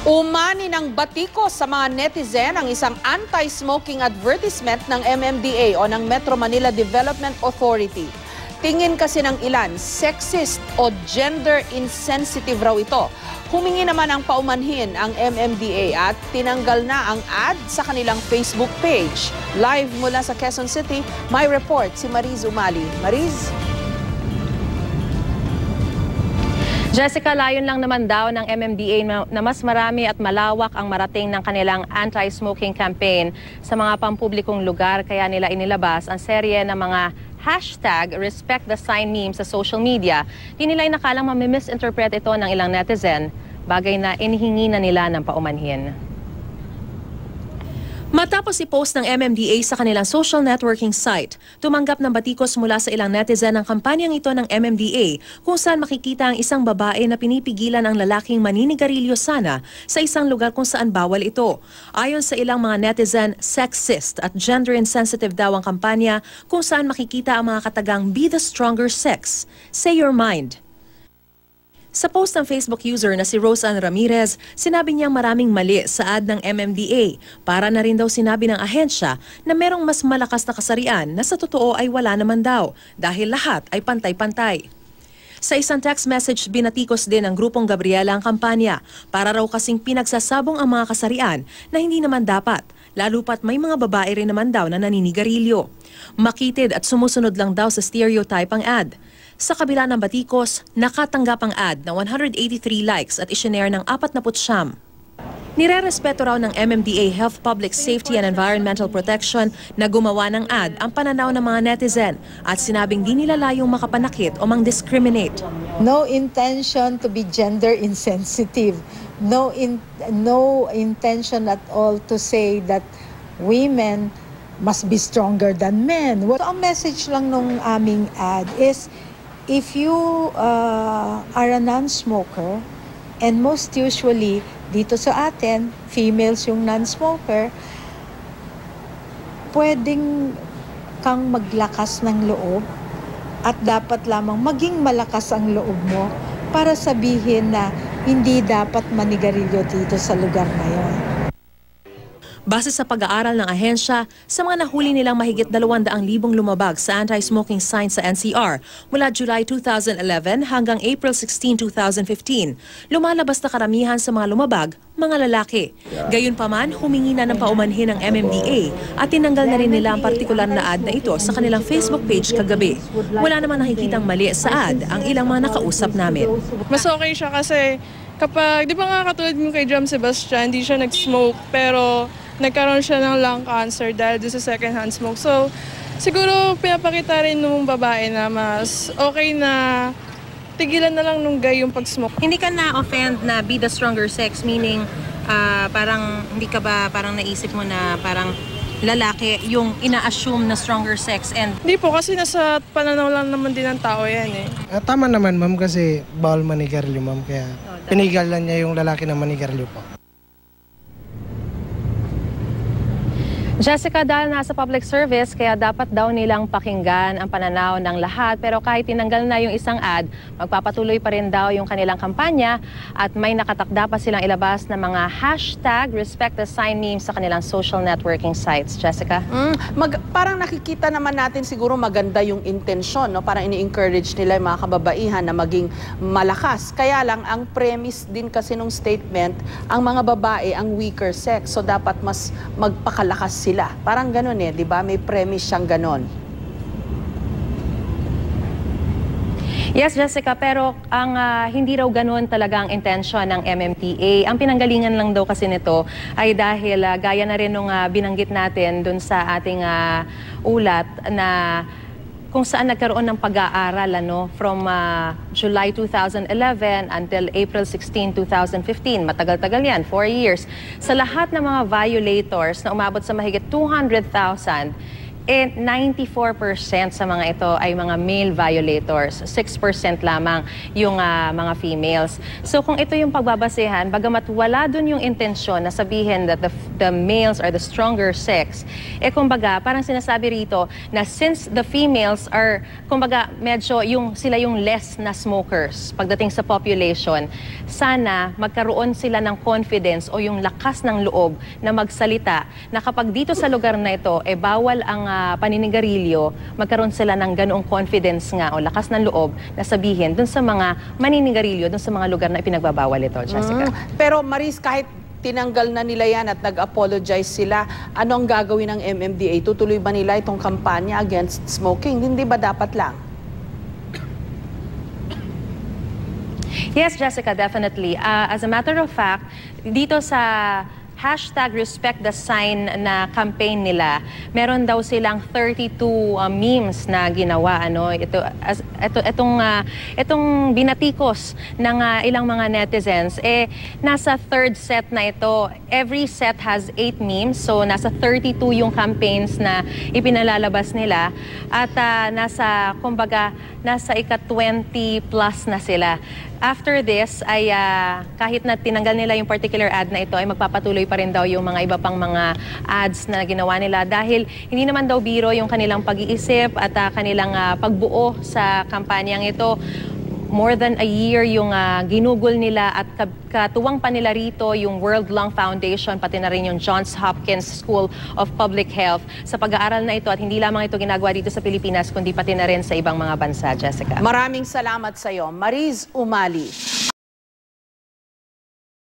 Umani ng batikos sa mga netizen ang isang anti-smoking advertisement ng MMDA o ng Metro Manila Development Authority. Tingin kasi ng ilan, sexist o gender insensitive raw ito. Humingi naman ang paumanhin ang MMDA at tinanggal na ang ad sa kanilang Facebook page. Live mula sa Quezon City, may report si Mariz Umali. Mariz? Jessica, layon lang naman daw ng MMDA na mas marami at malawak ang marating ng kanilang anti-smoking campaign sa mga pampublikong lugar, kaya nila inilabas ang serye ng mga hashtag Respect the Sign memes sa social media. Di nila inakalang mamisinterpret ito ng ilang netizen, bagay na inihingi na nila ng paumanhin. Matapos i-post ng MMDA sa kanilang social networking site, tumanggap ng batikos mula sa ilang netizen ang kampanyang ito ng MMDA kung saan makikita ang isang babae na pinipigilan ang lalaking maninigarilyo sana sa isang lugar kung saan bawal ito. Ayon sa ilang mga netizen, sexist at gender insensitive daw ang kampanya kung saan makikita ang mga katagang "Be the stronger sex, say your mind." Sa post ng Facebook user na si Roseanne Ramirez, sinabi niyang maraming mali sa ad ng MMDA. Para na rin daw sinabi ng ahensya na merong mas malakas na kasarian na sa totoo ay wala naman daw dahil lahat ay pantay-pantay. Sa isang text message, binatikos din ng grupong Gabriela ang kampanya para raw kasing pinagsasabong ang mga kasarian na hindi naman dapat, lalo pat may mga babae rin naman daw na naninigarilyo. Makitid at sumusunod lang daw sa stereotype ang ad. Sa kabila ng batikos, nakatanggap ang ad ng 183 likes at isinare ng 49. Nirerespeto raw ng MMDA Health, Public Safety and Environmental Protection na gumawa ng ad ang pananaw ng mga netizen at sinabing di nila layong makapanakit o mang-discriminate. No intention to be gender insensitive. No intention at all to say that women must be stronger than men. So, ang message lang nung aming ad is, if you are a non-smoker, and most usually, dito sa atin, females yung non-smoker, pwedeng kang maglakas ng loob at dapat lamang maging malakas ang loob mo para sabihin na hindi dapat manigarilyo dito sa lugar na yun. Base sa pag-aaral ng ahensya, sa mga nahuli nilang mahigit 200,000 lumabag sa anti-smoking signs sa NCR mula July 2011 hanggang April 16, 2015. Lumalabas na karamihan sa mga lumabag, mga lalaki. Gayunpaman, humingi na ng paumanhin ng MMDA at tinanggal na rin nila ang partikular na ad na ito sa kanilang Facebook page kagabi. Wala namang nakikitang mali sa ad ang ilang mga nakausap namin. Mas okay siya kasi kapag, di ba nga katulad mo kay Jam Sebastian, hindi siya nag-smoke pero nagkaroon siya ng lung cancer dahil doon sa second-hand smoke. So, siguro pinapakita rin nung babae na mas okay na tigilan na lang nung guy yung pag-smoke. Hindi ka na-offend na be the stronger sex, meaning parang hindi ka ba parang naisip mo na parang lalaki yung ina-assume na stronger sex and... Hindi po, kasi nasa pananaw lang naman din ng tao yan eh. Tama naman ma'am kasi bawal manigarilyo ma'am kaya pinigilan niya yung lalaki na manigarilyo po. Jessica, dahil nasa public service, kaya dapat daw nilang pakinggan ang pananaw ng lahat. Pero kahit tinanggal na yung isang ad, magpapatuloy pa rin daw yung kanilang kampanya at may nakatakda pa silang ilabas na mga hashtag Respect the Sign memes sa kanilang social networking sites. Jessica? Parang nakikita naman natin siguro maganda yung intensyon, no? Parang ini-encourage nila yung mga kababaihan na maging malakas. Kaya lang, ang premise din kasi nung statement, ang mga babae ang weaker sex. So dapat mas magpakalakas sila. Parang ganun eh, di ba? May premise siyang ganun. Yes, Jessica, pero ang hindi raw ganun talaga ang intention ng MMDA. Ang pinanggalingan lang daw kasi nito ay dahil gaya na rin nung binanggit natin dun sa ating ulat na kung saan nagkaroon ng pag-aaral from July 2011 until April 16, 2015. Matagal-tagal yan, 4 years. Sa lahat ng mga violators na umabot sa mahigit 200,000, 94% sa mga ito ay mga male violators. 6% lamang yung mga females. So kung ito yung pagbabasehan, bagamat wala dun yung intensyon na sabihin that the males are the stronger sex, kumbaga, parang sinasabi rito na since the females are, kumbaga, medyo sila yung less na smokers pagdating sa population, sana magkaroon sila ng confidence o yung lakas ng loob na magsalita na kapag dito sa lugar na ito, bawal ang paninigarilyo, magkaroon sila ng ganoong confidence nga o lakas ng loob na sabihin dun sa mga maninigarilyo, dun sa mga lugar na ipinagbabawal ito, Jessica. Pero Maris, kahit tinanggal na nila yan at nag-apologize sila, ano ang gagawin ng MMDA? Tutuloy ba nila itong kampanya against smoking? Hindi ba dapat lang? Yes, Jessica, definitely. As a matter of fact, dito sa #RespectTheSign na campaign nila, meron daw silang 32 memes na ginawa. Itong binatikos ng ilang mga netizens, nasa third set na ito. Every set has 8 memes, so nasa 32 yung campaigns na ipinalalabas nila. At nasa ika-20 plus na sila. After this, ay kahit na tinanggal nila yung particular ad na ito, ay magpapatuloy pa rin daw yung mga iba pang mga ads na ginawa nila dahil hindi naman daw biro yung kanilang pag-iisip at kanilang pagbuo sa kampanyang ito. More than a year yung ginugol nila at katuwang pa nila rito yung World Lung Foundation, pati na rin yung Johns Hopkins School of Public Health sa pag-aaral na ito at hindi lamang ito ginagawa dito sa Pilipinas kundi pati na rin sa ibang mga bansa, Jessica. Maraming salamat sa iyo, Mariz Umali.